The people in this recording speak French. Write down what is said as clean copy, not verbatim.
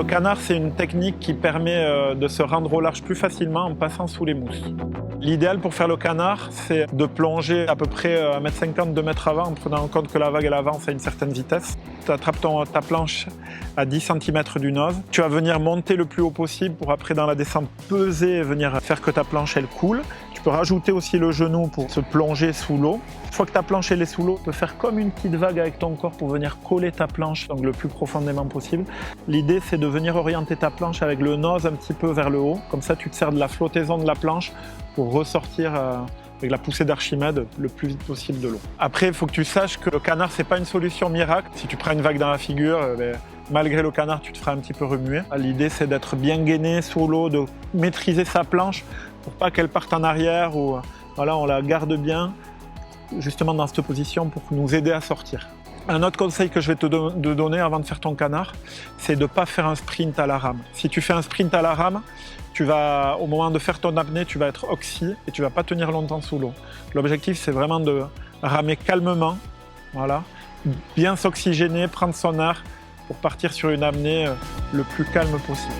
canard, c'est une technique qui permet de se rendre au large plus facilement en passant sous les mousses. L'idéal pour faire le canard, c'est de plonger à peu près 1,50 m, 2 m avant, en prenant en compte que la vague elle avance à une certaine vitesse. Tu attrapes ta planche à 10 cm du nose. Tu vas venir monter le plus haut possible pour après dans la descente peser et venir faire que ta planche elle coule. Tu peux rajouter aussi le genou pour se plonger sous l'eau. Une fois que ta planche elle est sous l'eau, tu peux faire comme une petite vague avec ton corps pour venir coller ta planche donc le plus profondément possible. L'idée c'est de venir orienter ta planche avec le nose un petit peu vers le haut. Comme ça tu te sers de la flottaison de la planche pour ressortir avec la poussée d'Archimède le plus vite possible de l'eau. Après, il faut que tu saches que le canard, c'est pas une solution miracle. Si tu prends une vague dans la figure, malgré le canard, tu te feras un petit peu remuer. L'idée, c'est d'être bien gainé sous l'eau, de maîtriser sa planche pour pas qu'elle parte en arrière ou voilà, on la garde bien justement dans cette position pour nous aider à sortir. Un autre conseil que je vais te donner avant de faire ton canard, c'est de ne pas faire un sprint à la rame. Si tu fais un sprint à la rame, au moment de faire ton apnée, tu vas être oxy et tu ne vas pas tenir longtemps sous l'eau. L'objectif, c'est vraiment de ramer calmement, voilà, bien s'oxygéner, prendre son air pour partir sur une apnée le plus calme possible.